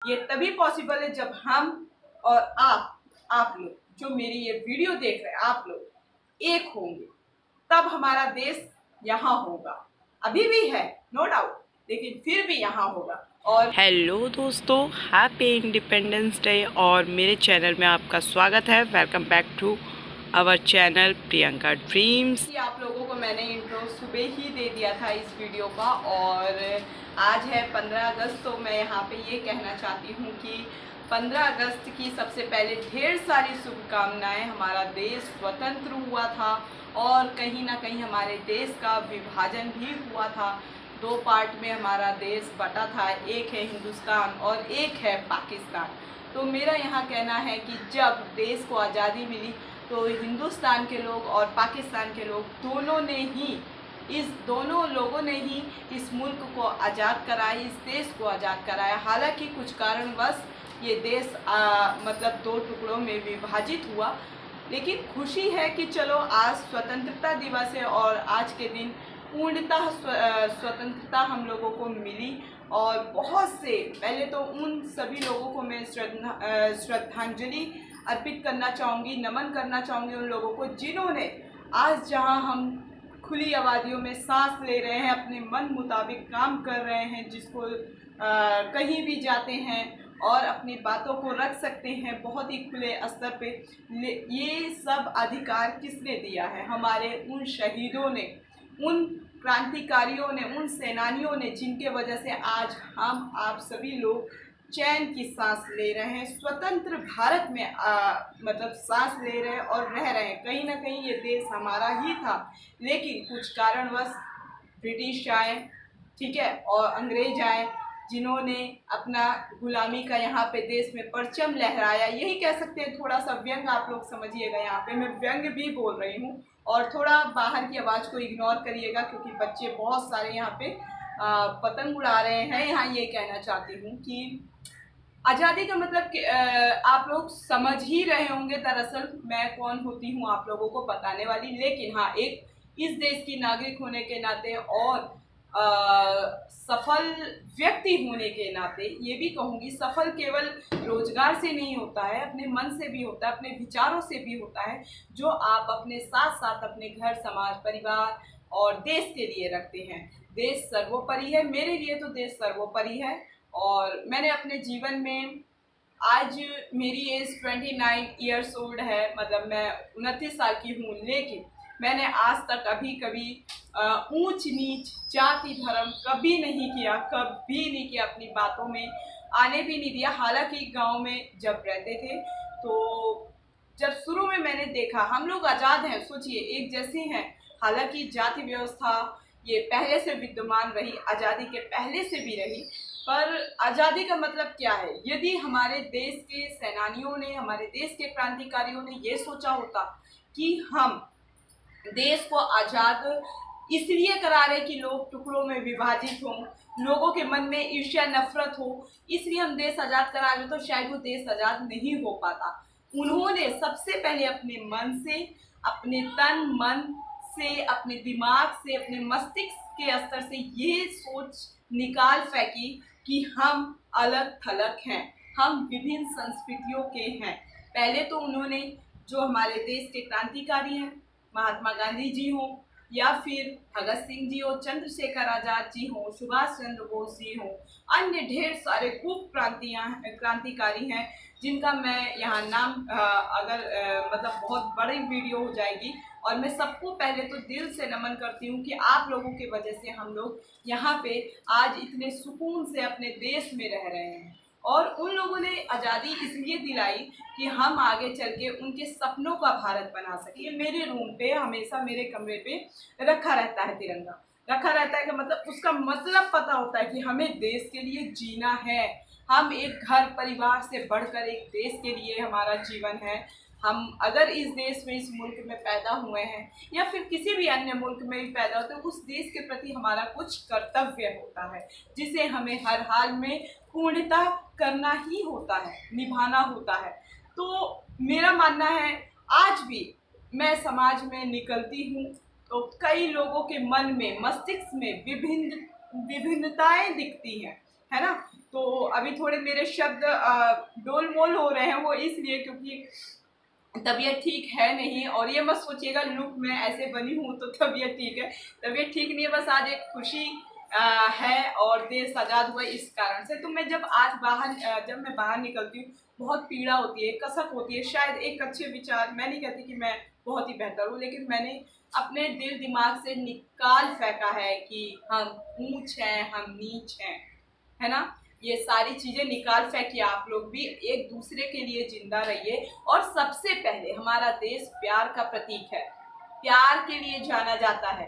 ये तभी पॉसिबल है जब हम और आप लोग जो मेरी ये वीडियो देख रहे हैं, आप लोग एक होंगे, तब हमारा देश यहाँ होगा। अभी भी है नो डाउट, लेकिन फिर भी यहाँ होगा। और हेलो दोस्तों, हैप्पी इंडिपेंडेंस डे और मेरे चैनल में आपका स्वागत है। Welcome back to our channel Priyanka dreams. आप लोगों को मैंने इंट्रो सुबह ही दे दिया था इस वीडियो का, और आज है 15 अगस्त। तो मैं यहाँ पे ये कहना चाहती हूँ कि 15 अगस्त की सबसे पहले ढेर सारी शुभकामनाएं। हमारा देश स्वतंत्र हुआ था और कहीं ना कहीं हमारे देश का विभाजन भी हुआ था। दो पार्ट में हमारा देश बटा था, एक है हिंदुस्तान और एक है पाकिस्तान। तो मेरा यहाँ कहना है कि जब देश को आज़ादी मिली तो हिंदुस्तान के लोग और पाकिस्तान के लोग दोनों लोगों ने ही इस मुल्क को आज़ाद कराया, इस देश को आज़ाद कराया। हालांकि कुछ कारणवश ये देश मतलब दो टुकड़ों में विभाजित हुआ, लेकिन खुशी है कि चलो आज स्वतंत्रता दिवस है और आज के दिन पूर्णतः स्वतंत्रता हम लोगों को मिली। और बहुत से पहले तो उन सभी लोगों को मैं श्रद्धांजलि अर्पित करना चाहूँगी, नमन करना चाहूँगी उन लोगों को जिन्होंने आज जहाँ हम खुली आबादियों में सांस ले रहे हैं, अपने मन मुताबिक काम कर रहे हैं, जिसको कहीं भी जाते हैं और अपनी बातों को रख सकते हैं बहुत ही खुले स्तर पे, ये सब अधिकार किसने दिया है? हमारे उन शहीदों ने, उन क्रांतिकारियों ने, उन सेनानियों ने, जिनके वजह से आज हम आप सभी लोग चैन की सांस ले रहे हैं, स्वतंत्र भारत में मतलब सांस ले रहे हैं और रह रहे हैं। कहीं ना कहीं ये देश हमारा ही था, लेकिन कुछ कारणवश ब्रिटिश आए, ठीक है, और अंग्रेज आए, जिन्होंने अपना गुलामी का यहाँ पे देश में परचम लहराया। यही कह सकते हैं, थोड़ा सा व्यंग आप लोग समझिएगा। यहाँ पे मैं व्यंग भी बोल रही हूँ और थोड़ा बाहर की आवाज़ को इग्नोर करिएगा, क्योंकि बच्चे बहुत सारे यहाँ पे पतंग उड़ा रहे हैं। यहाँ ये कहना चाहती हूँ कि आज़ादी का मतलब आप लोग समझ ही रहे होंगे। दरअसल मैं कौन होती हूँ आप लोगों को बताने वाली, लेकिन हाँ, एक इस देश की नागरिक होने के नाते और सफल व्यक्ति होने के नाते ये भी कहूँगी, सफल केवल रोजगार से नहीं होता है, अपने मन से भी होता है, अपने विचारों से भी होता है, जो आप अपने साथ साथ अपने घर, समाज, परिवार और देश के लिए रखते हैं। देश सर्वोपरि है, मेरे लिए तो देश सर्वोपरि है। और मैंने अपने जीवन में, आज मेरी एज 29 ईयर्स ओल्ड है, मतलब मैं 29 साल की हूँ, लेकिन मैंने आज तक कभी ऊंच नीच, जाति, धर्म कभी नहीं किया, कभी नहीं किया, अपनी बातों में आने भी नहीं दिया। हालांकि गांव में जब रहते थे तो जब शुरू में मैंने देखा हम लोग आज़ाद हैं, सोचिए एक जैसे हैं, हालांकि जाति व्यवस्था ये पहले से विद्यमान रही, आज़ादी के पहले से भी रही, पर आज़ादी का मतलब क्या है? यदि हमारे देश के सेनानियों ने, हमारे देश के क्रांतिकारियों ने ये सोचा होता कि हम देश को आज़ाद इसलिए करा रहे कि लोग टुकड़ों में विभाजित हों, लोगों के मन में ईर्ष्या, नफरत हो, इसलिए हम देश आज़ाद करा रहे, तो शायद वो देश आज़ाद नहीं हो पाता। उन्होंने सबसे पहले अपने मन से, अपने तन मन से, अपने दिमाग से, अपने मस्तिष्क के स्तर से ये सोच निकाल फेंकी कि हम अलग थलग हैं, हम विभिन्न संस्कृतियों के हैं। पहले तो उन्होंने, जो हमारे देश के क्रांतिकारी हैं, महात्मा गांधी जी हों या फिर भगत सिंह जी हो, चंद्रशेखर आजाद जी हों, सुभाष चंद्र बोस जी हों, अन्य ढेर सारे खूब क्रांतिकारी हैं, जिनका मैं यहाँ नाम मतलब बहुत बड़ी वीडियो हो जाएगी। और मैं सबको पहले तो दिल से नमन करती हूँ कि आप लोगों की वजह से हम लोग यहाँ पे आज इतने सुकून से अपने देश में रह रहे हैं। और उन लोगों ने आज़ादी इसलिए दिलाई कि हम आगे चल के उनके सपनों का भारत बना सके। मेरे रूम पे हमेशा, मेरे कमरे पे रखा रहता है तिरंगा, रखा रहता है कि मतलब उसका मतलब पता होता है कि हमें देश के लिए जीना है। हम एक घर परिवार से बढ़कर एक देश के लिए हमारा जीवन है। हम अगर इस देश में, इस मुल्क में पैदा हुए हैं या फिर किसी भी अन्य मुल्क में भी पैदा होते हैं, उस देश के प्रति हमारा कुछ कर्तव्य होता है, जिसे हमें हर हाल में पूर्णतः करना ही होता है, निभाना होता है। तो मेरा मानना है, आज भी मैं समाज में निकलती हूँ तो कई लोगों के मन में, मस्तिष्क में विभिन्नताएं दिखती हैं, है ना। तो अभी थोड़े मेरे शब्द डोलमोल हो रहे हैं, वो इसलिए क्योंकि तबीयत ठीक है नहीं। और ये मत सोचिएगा लुक में ऐसे बनी हूँ तो तबीयत ठीक है, तबीयत ठीक नहीं है, बस आज एक खुशी है और देश आज़ाद हुआ इस कारण से। तो मैं जब जब मैं बाहर निकलती हूँ बहुत पीड़ा होती है, कसक होती है। शायद एक अच्छे विचार, मैं नहीं कहती कि मैं बहुत ही बेहतर हूँ, लेकिन मैंने अपने दिल दिमाग से निकाल फेंका है कि हम ऊंच हैं, हम नीच हैं, है ना। ये सारी चीजें निकाल फेंकिए। आप लोग भी एक दूसरे के लिए जिंदा रहिए। और सबसे पहले हमारा देश प्यार का प्रतीक है, प्यार के लिए जाना जाता है।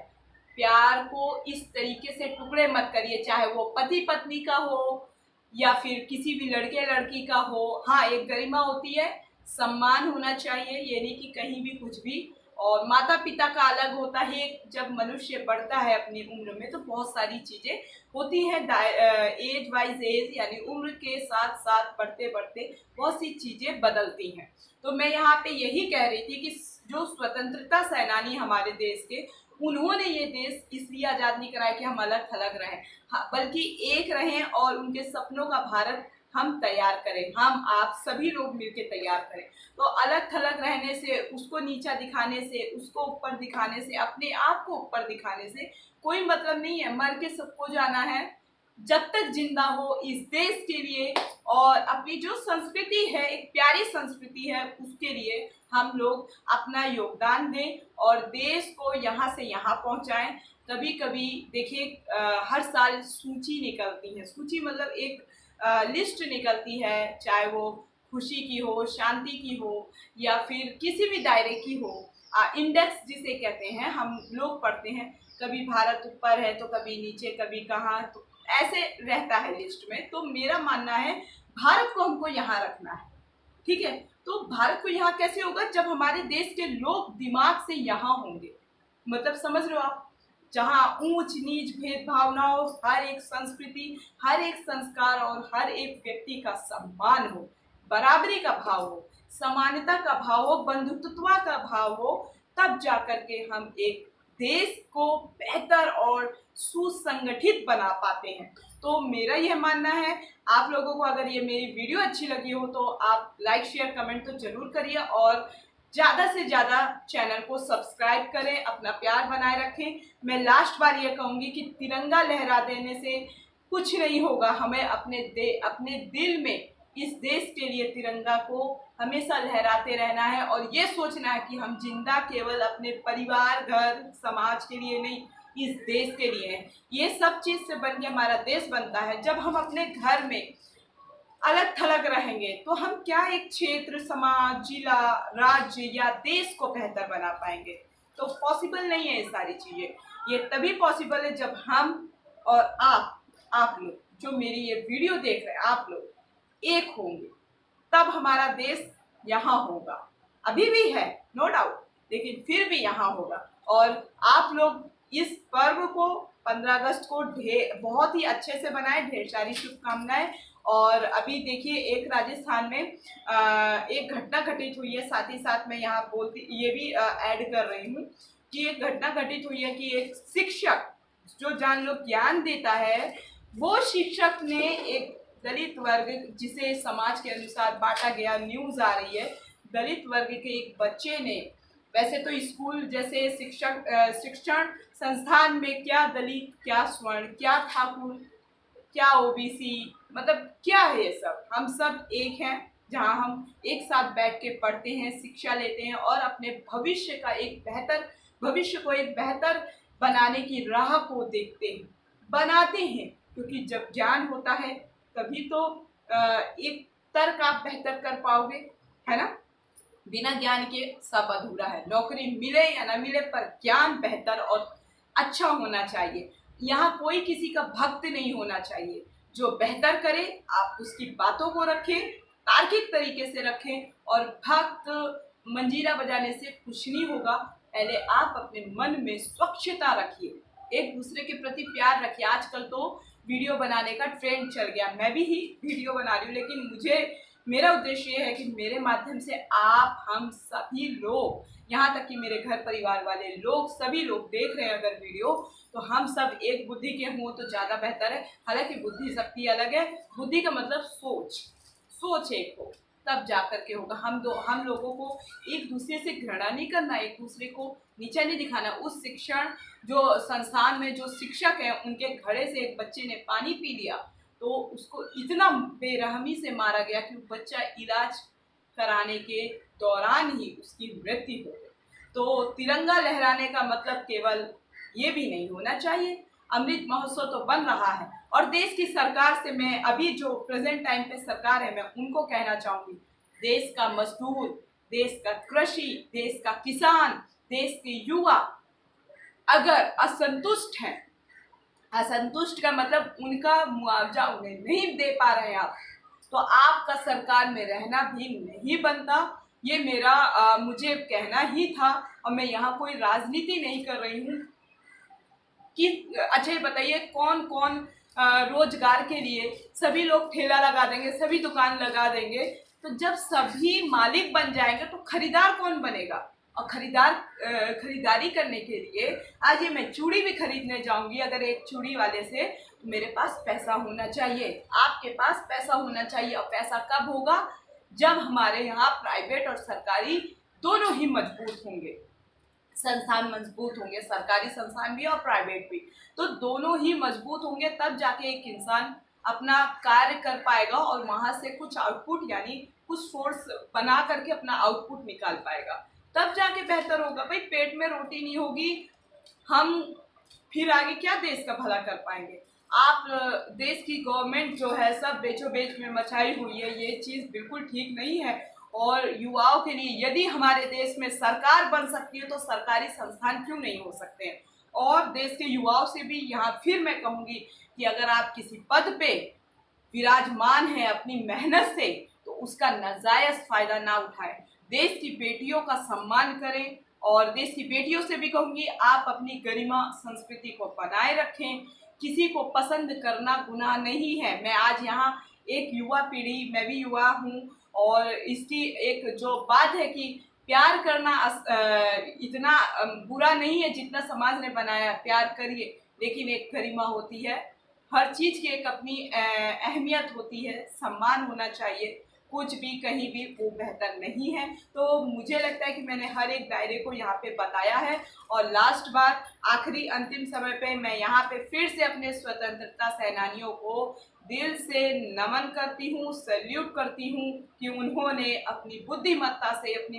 प्यार को इस तरीके से टुकड़े मत करिए, चाहे वो पति पत्नी का हो या फिर किसी भी लड़के लड़की का हो। हाँ, एक गरिमा होती है, सम्मान होना चाहिए, ये नहीं कि कहीं भी कुछ भी। और माता पिता का अलग होता है। जब मनुष्य बढ़ता है अपनी उम्र में तो बहुत सारी चीज़ें होती हैं, एज वाइज एज, यानी उम्र के साथ साथ बढ़ते बढ़ते बहुत सी चीज़ें बदलती हैं। तो मैं यहाँ पे यही कह रही थी कि जो स्वतंत्रता सेनानी हमारे देश के, उन्होंने ये देश इसलिए आज़ाद नहीं कराया कि हम अलग थलग रहें, हाँ, बल्कि एक रहें और उनके सपनों का भारत हम तैयार करें, हम आप सभी लोग मिलकर तैयार करें। तो अलग थलग रहने से, उसको नीचा दिखाने से, उसको ऊपर दिखाने से, अपने आप को ऊपर दिखाने से कोई मतलब नहीं है। मर के सबको जाना है, जब तक जिंदा हो इस देश के लिए और अपनी जो संस्कृति है, एक प्यारी संस्कृति है, उसके लिए हम लोग अपना योगदान दें और देश को यहाँ से यहाँ पहुँचाएं। कभी कभी देखिए हर साल सूची निकलती है, सूची मतलब एक लिस्ट निकलती है, चाहे वो खुशी की हो, शांति की हो या फिर किसी भी दायरे की हो। इंडेक्स जिसे कहते हैं, हम लोग पढ़ते हैं, कभी भारत ऊपर है तो कभी नीचे, कभी कहाँ, तो ऐसे रहता है लिस्ट में। तो मेरा मानना है भारत को हमको यहाँ रखना है, ठीक है। तो भारत को यहाँ कैसे होगा, जब हमारे देश के लोग दिमाग से यहाँ होंगे। मतलब समझ रहे हो आप, जहाँ ऊंच नीच भेदभाव ना हो, हर एक संस्कृति, हर एक संस्कार और हर एक व्यक्ति का सम्मान हो, बराबरी का भाव हो, समानता का भाव हो, बंधुत्व का भाव हो, तब जाकर के हम एक देश को बेहतर और सुसंगठित बना पाते हैं। तो मेरा यह मानना है। आप लोगों को अगर ये मेरी वीडियो अच्छी लगी हो तो आप लाइक शेयर कमेंट तो जरूर करिए और ज़्यादा से ज़्यादा चैनल को सब्सक्राइब करें, अपना प्यार बनाए रखें। मैं लास्ट बार ये कहूँगी कि तिरंगा लहरा देने से कुछ नहीं होगा, हमें अपने दिल में इस देश के लिए तिरंगा को हमेशा लहराते रहना है और ये सोचना है कि हम जिंदा केवल अपने परिवार, घर, समाज के लिए नहीं, इस देश के लिए है। ये सब चीज़ से बन के हमारा देश बनता है। जब हम अपने घर में अलग थलग रहेंगे तो हम क्या एक क्षेत्र, समाज, जिला, राज्य या देश को बेहतर बना पाएंगे। तो पॉसिबल नहीं है ये सारी चीज़ें। ये तभी पॉसिबल है जब हम और आप लोग जो मेरी ये वीडियो देख रहे हैं, आप लोग एक होंगे, तब हमारा देश यहाँ होगा। अभी भी है नो डाउट, लेकिन फिर भी यहाँ होगा। और आप लोग इस पर्व को 15 अगस्त को बहुत ही अच्छे से बनाएं। ढेर सारी शुभकामनाएं। और अभी देखिए एक राजस्थान में एक घटना घटित हुई है, साथ ही साथ मैं यहाँ ये भी ऐड कर रही हूँ कि एक घटना घटित हुई है कि एक शिक्षक जो जान लो ज्ञान देता है, वो शिक्षक ने एक दलित वर्ग, जिसे समाज के अनुसार बांटा गया, न्यूज़ आ रही है, दलित वर्ग के एक बच्चे ने, वैसे तो स्कूल जैसे शिक्षण संस्थान में क्या दलित, क्या स्वर्ण, क्या ठाकुर, क्या ओबीसी, मतलब क्या है ये सब, हम सब एक हैं, जहां हम एक साथ बैठ के पढ़ते हैं, शिक्षा लेते हैं और अपने भविष्य को एक बेहतर बनाने की राह को देखते हैं, बनाते हैं। क्योंकि जब ज्ञान होता है तभी तो एक तर्क आप बेहतर कर पाओगे, है ना। बिना ज्ञान के सब अधूरा है। नौकरी मिले या ना मिले, पर ज्ञान बेहतर और अच्छा होना चाहिए। यहाँ कोई किसी का भक्त नहीं होना चाहिए। जो बेहतर करे आप उसकी बातों को रखें, तार्किक तरीके से रखें। और भक्त मंजीरा बजाने से कुछ नहीं होगा। पहले आप अपने मन में स्वच्छता रखिए, एक दूसरे के प्रति प्यार रखिए। आजकल तो वीडियो बनाने का ट्रेंड चल गया, मैं भी ही वीडियो बना रही हूँ, लेकिन मेरा उद्देश्य ये है कि मेरे माध्यम से आप, हम सभी लोग, यहाँ तक कि मेरे घर परिवार वाले लोग, सभी लोग देख रहे हैं अगर वीडियो, तो हम सब एक बुद्धि के हों तो ज़्यादा बेहतर है। हालांकि बुद्धि सबकी अलग है, बुद्धि का मतलब सोच एक हो, तब जाकर के होगा। हम लोगों को एक दूसरे से घृणा नहीं करना, एक दूसरे को नीचा नहीं दिखाना। उस शिक्षण जो संस्थान में जो शिक्षक है, उनके घड़े से एक बच्चे ने पानी पी लिया तो उसको इतना बेरहमी से मारा गया कि वो बच्चा इलाज कराने के दौरान ही उसकी मृत्यु हो गई। तो तिरंगा लहराने का मतलब केवल ये भी नहीं होना चाहिए। अमृत महोत्सव तो बन रहा है और देश की सरकार से मैं अभी जो प्रेजेंट टाइम पे सरकार है, मैं उनको कहना चाहूंगी, देश का मजदूर, देश का कृषि, देश का किसान, देश के युवा अगर असंतुष्ट हैं, असंतुष्ट का मतलब उनका मुआवजा उन्हें नहीं दे पा रहे हैं आप, तो आपका सरकार में रहना भी नहीं बनता। ये मेरा मुझे कहना ही था और मैं यहाँ कोई राजनीति नहीं कर रही हूँ कि अच्छा ये बताइए कौन कौन रोजगार के लिए सभी लोग ठेला लगा देंगे, सभी दुकान लगा देंगे, तो जब सभी मालिक बन जाएंगे तो खरीदार कौन बनेगा? और खरीदारी करने के लिए आज ये मैं चूड़ी भी खरीदने जाऊंगी अगर एक चूड़ी वाले से, तो मेरे पास पैसा होना चाहिए, आपके पास पैसा होना चाहिए। और पैसा कब होगा? जब हमारे यहाँ प्राइवेट और सरकारी दोनों ही मजबूत होंगे, संस्थान मजबूत होंगे, सरकारी संस्थान भी और प्राइवेट भी, तो दोनों ही मजबूत होंगे, तब जाके एक इंसान अपना कार्य कर पाएगा और वहाँ से कुछ आउटपुट यानी कुछ सोर्स बना करके अपना आउटपुट निकाल पाएगा, तब जाके बेहतर होगा। भाई पेट में रोटी नहीं होगी, हम फिर आगे क्या देश का भला कर पाएंगे? आप देश की गवर्नमेंट जो है सब बेचो बेच में मचाई हुई है, ये चीज़ बिल्कुल ठीक नहीं है। और युवाओं के लिए यदि हमारे देश में सरकार बन सकती है तो सरकारी संस्थान क्यों नहीं हो सकते हैं? और देश के युवाओं से भी यहाँ फिर मैं कहूँगी कि अगर आप किसी पद पे विराजमान हैं अपनी मेहनत से, तो उसका नाजायज फायदा ना उठाएं। देश की बेटियों का सम्मान करें और देश की बेटियों से भी कहूँगी आप अपनी गरिमा संस्कृति को बनाए रखें। किसी को पसंद करना गुनाह नहीं है। मैं आज यहाँ एक युवा पीढ़ी, मैं भी युवा हूँ, और इसकी एक जो बात है कि प्यार करना इतना बुरा नहीं है जितना समाज ने बनाया, प्यार करिए, लेकिन एक गरिमा होती है, हर चीज़ की एक अपनी अहमियत होती है, सम्मान होना चाहिए। कुछ भी कहीं भी वो बेहतर नहीं है। तो मुझे लगता है कि मैंने हर एक दायरे को यहाँ पे बताया है। और लास्ट बार आखिरी अंतिम समय पे मैं यहाँ पे फिर से अपने स्वतंत्रता सेनानियों को दिल से नमन करती हूँ, सैल्यूट करती हूँ कि उन्होंने अपनी बुद्धिमत्ता से, अपनी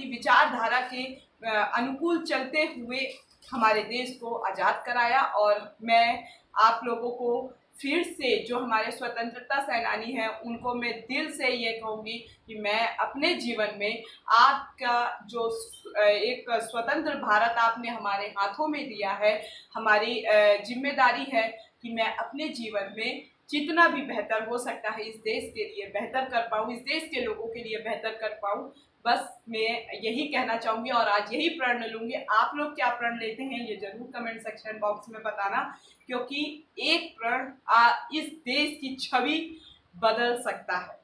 विचारधारा के अनुकूल चलते हुए हमारे देश को आज़ाद कराया। और मैं आप लोगों को फिर से जो हमारे स्वतंत्रता सेनानी हैं उनको मैं दिल से ये कहूँगी कि मैं अपने जीवन में आपका जो एक स्वतंत्र भारत आपने हमारे हाथों में दिया है, हमारी जिम्मेदारी है कि मैं अपने जीवन में जितना भी बेहतर हो सकता है इस देश के लिए बेहतर कर पाऊँ, इस देश के लोगों के लिए बेहतर कर पाऊँ। बस मैं यही कहना चाहूँगी और आज यही प्रण लूँगी। आप लोग क्या प्रण लेते हैं ये ज़रूर कमेंट सेक्शन बॉक्स में बताना, क्योंकि एक प्रण इस देश की छवि बदल सकता है।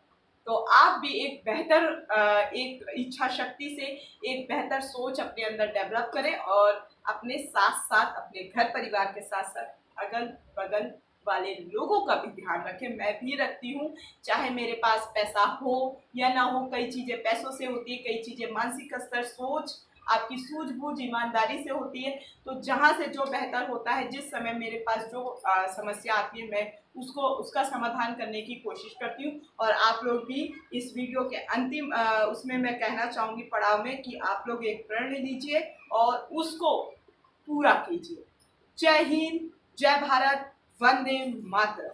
तो आप भी एक बेहतर एक इच्छा शक्ति से एक बेहतर सोच अपने अंदर डेवलप करें और अपने साथ साथ अपने घर परिवार के साथ साथ अगल बगल वाले लोगों का भी ध्यान रखें। मैं भी रखती हूँ, चाहे मेरे पास पैसा हो या ना हो, कई चीज़ें पैसों से होती है, कई चीज़ें मानसिक स्तर, सोच, आपकी सूझबूझ, ईमानदारी से होती है। तो जहाँ से जो बेहतर होता है, जिस समय मेरे पास जो समस्या आती है, मैं उसका समाधान करने की कोशिश करती हूँ। और आप लोग भी इस वीडियो के अंतिम उसमें मैं कहना चाहूँगी पड़ाव में कि आप लोग एक प्रण लीजिए और उसको पूरा कीजिए। जय हिंद, जय भारत, वंदे मातरम।